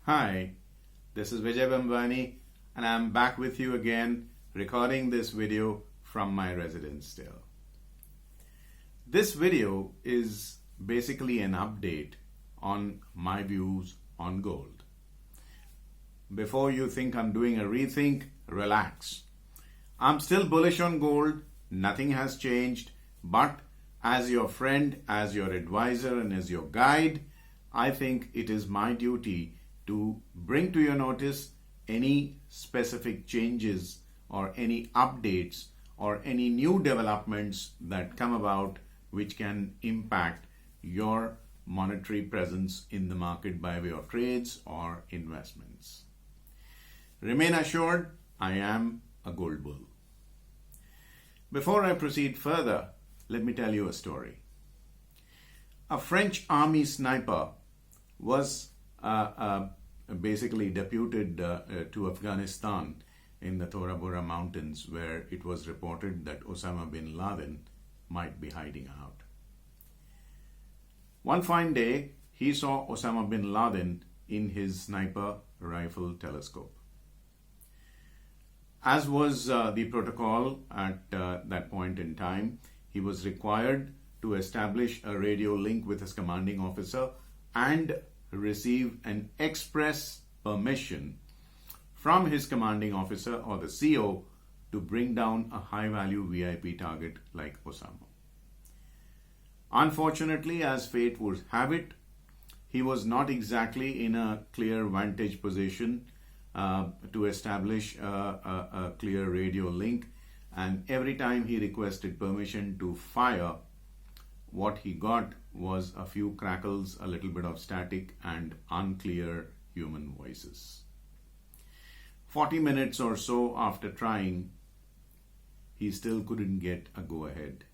Hi, this is Vijay Bambani and I'm back with you again recording this video from my residence still. This video is basically an update on my views on gold. Before you think I'm doing a rethink, relax. I'm still bullish on gold, nothing has changed, but as your friend, as your advisor and as your guide, I think it is my duty to bring to your notice any specific changes or any updates or any new developments that come about which can impact your monetary presence in the market by way of trades or investments. Remain assured, I am a gold bull. Before I proceed further, let me tell you a story. A French army sniper was basically deputed to Afghanistan in the Tora Bora mountains, where it was reported that Osama bin Laden might be hiding out. One fine day, he saw Osama bin Laden in his sniper rifle telescope. As was the protocol at that point in time, he was required to establish a radio link with his commanding officer and receive an express permission from his commanding officer or the CO to bring down a high-value VIP target like Osama. Unfortunately, as fate would have it, he was not exactly in a clear vantage position to establish a clear radio link, and every time he requested permission to fire, what he got was a few crackles, a little bit of static, and unclear human voices. 40 minutes or so after trying, he still couldn't get a go-ahead.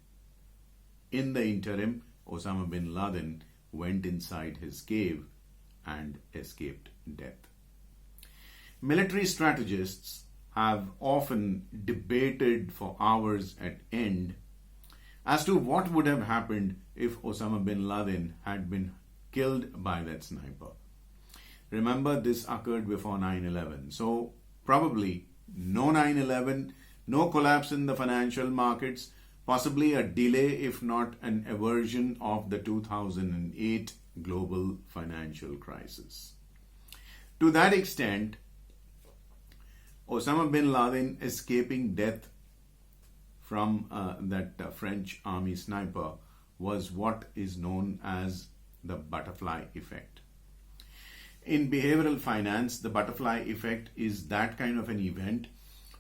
In the interim, Osama bin Laden went inside his cave and escaped death. Military strategists have often debated for hours at end as to what would have happened if Osama bin Laden had been killed by that sniper. Remember, this occurred before 9/11. So probably no 9/11, no collapse in the financial markets, possibly a delay if not an aversion of the 2008 global financial crisis. To that extent, Osama bin Laden escaping death from that French army sniper was what is known as the butterfly effect. In behavioral finance, the butterfly effect is that kind of an event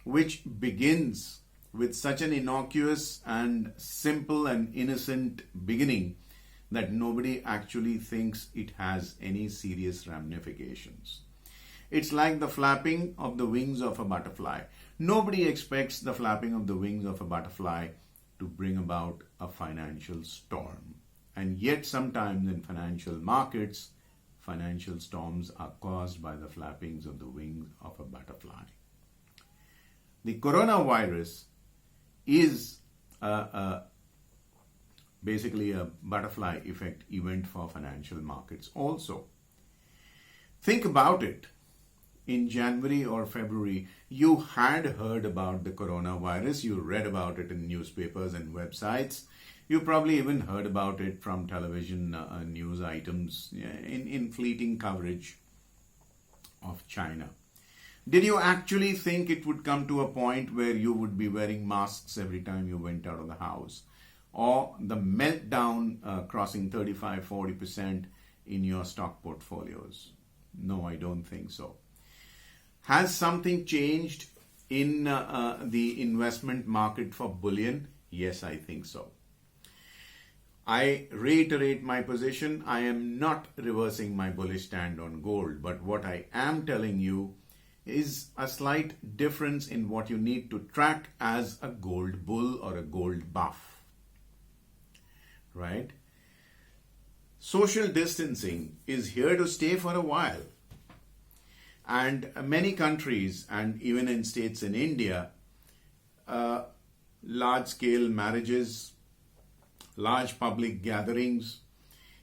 which begins with such an innocuous and simple and innocent beginning that nobody actually thinks it has any serious ramifications. It's like the flapping of the wings of a butterfly. Nobody expects the flapping of the wings of a butterfly to bring about a financial storm. And yet sometimes in financial markets, financial storms are caused by the flappings of the wings of a butterfly. The coronavirus is basically a butterfly effect event for financial markets also. Think about it. In January or February, you had heard about the coronavirus. You read about it in newspapers and websites. You probably even heard about it from television news items in fleeting coverage of China. Did you actually think it would come to a point where you would be wearing masks every time you went out of the house? Or the meltdown crossing 35-40% in your stock portfolios? No, I don't think so. Has something changed in the investment market for bullion? Yes, I think so. I reiterate my position. I am not reversing my bullish stand on gold, but what I am telling you is a slight difference in what you need to track as a gold bull or a gold buff. Right? Social distancing is here to stay for a while. And many countries, and even in states in India, large-scale marriages, large public gatherings,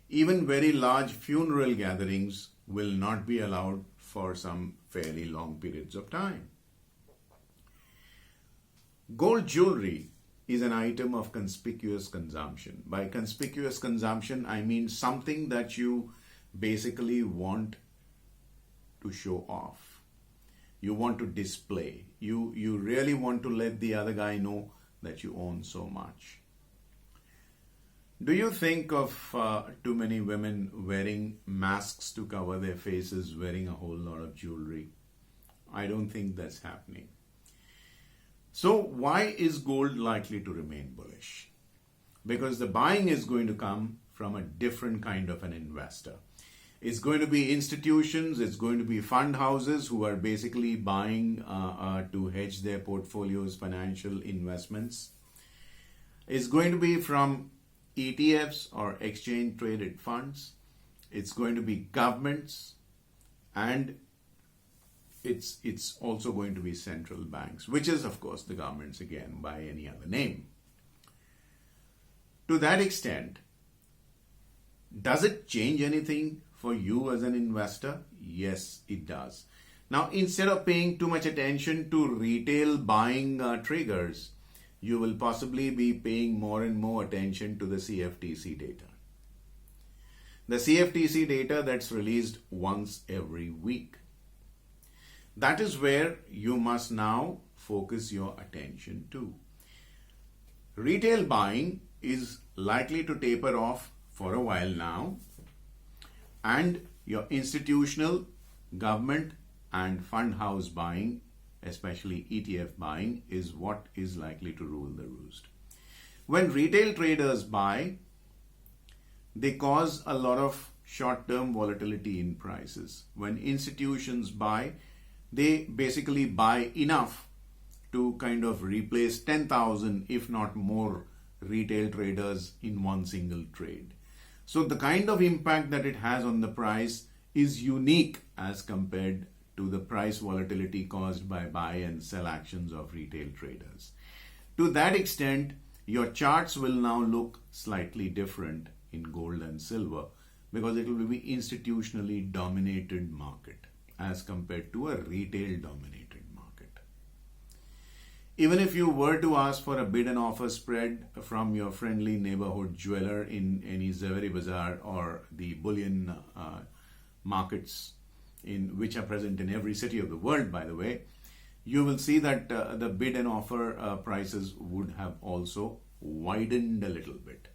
even very large funeral gatherings will not be allowed for some fairly long periods of time. Gold jewelry is an item of conspicuous consumption. By conspicuous consumption, I mean something that you basically want to show off. You want to display. You really want to let the other guy know that you own so much. Do you think of too many women wearing masks to cover their faces, wearing a whole lot of jewelry? I don't think that's happening. So why is gold likely to remain bullish? Because the buying is going to come from a different kind of an investor. It's going to be institutions, it's going to be fund houses who are basically buying to hedge their portfolios, financial investments. It's going to be from ETFs or exchange traded funds. It's going to be governments, and it's also going to be central banks, which is of course the governments again by any other name. To that extent, does it change anything for you as an investor? Yes, it does. Now, instead of paying too much attention to retail buying triggers, you will possibly be paying more and more attention to the CFTC data. The CFTC data that's released once every week. That is where you must now focus your attention to. Retail buying is likely to taper off for a while now, and your institutional, government and fund house buying, especially ETF buying, is what is likely to rule the roost. When retail traders buy, they cause a lot of short-term volatility in prices. When institutions buy, they basically buy enough to kind of replace 10,000, if not more, retail traders in one single trade. So the kind of impact that it has on the price is unique as compared to the price volatility caused by buy and sell actions of retail traders. To that extent, your charts will now look slightly different in gold and silver because it will be institutionally dominated market as compared to a retail dominated market. Even if you were to ask for a bid and offer spread from your friendly neighborhood jeweler in any Zaveri Bazaar or the bullion markets in which are present in every city of the world, by the way, you will see that the bid and offer prices would have also widened a little bit.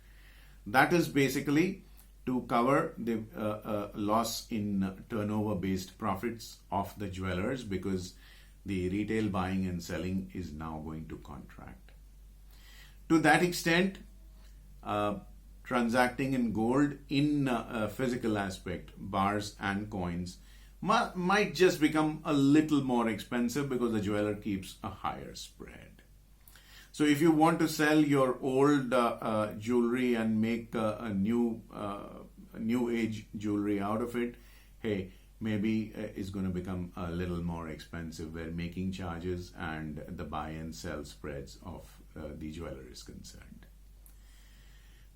That is basically to cover the loss in turnover-based profits of the jewelers because the retail buying and selling is now going to contract. To that extent, transacting in gold in a physical aspect, bars and coins, might just become a little more expensive because the jeweler keeps a higher spread. So if you want to sell your old jewelry and make a new age jewelry out of it, hey, maybe it's going to become a little more expensive where making charges and the buy and sell spreads of the jeweler is concerned.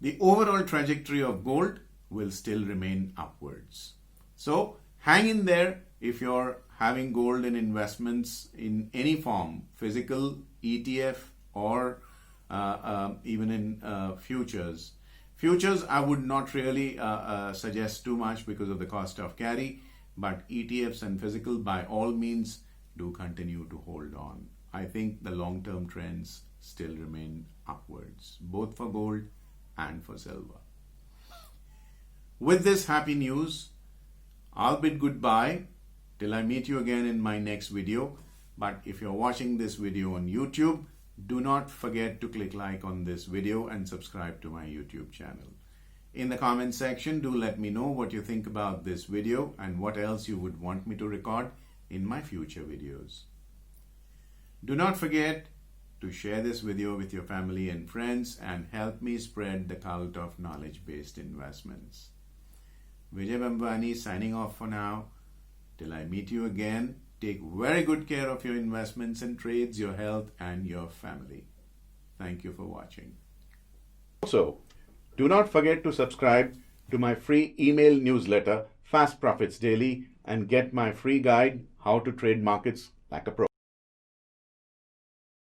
The overall trajectory of gold will still remain upwards. So hang in there if you're having gold in investments in any form, physical, ETF, or even in futures. Futures, I would not really suggest too much because of the cost of carry, but ETFs and physical, by all means, do continue to hold on. I think the long-term trends still remain upwards, both for gold and for silver. With this happy news, I'll bid goodbye till I meet you again in my next video. But if you're watching this video on YouTube, do not forget to click like on this video and subscribe to my YouTube channel. In the comment section, do let me know what you think about this video and what else you would want me to record in my future videos. Do not forget to share this video with your family and friends and help me spread the cult of knowledge-based investments. Vijay Bambani signing off for now. Till I meet you again, take very good care of your investments and trades, your health and your family. Thank you for watching. Also, do not forget to subscribe to my free email newsletter Fast Profits Daily and get my free guide, How to Trade Markets Like a Pro.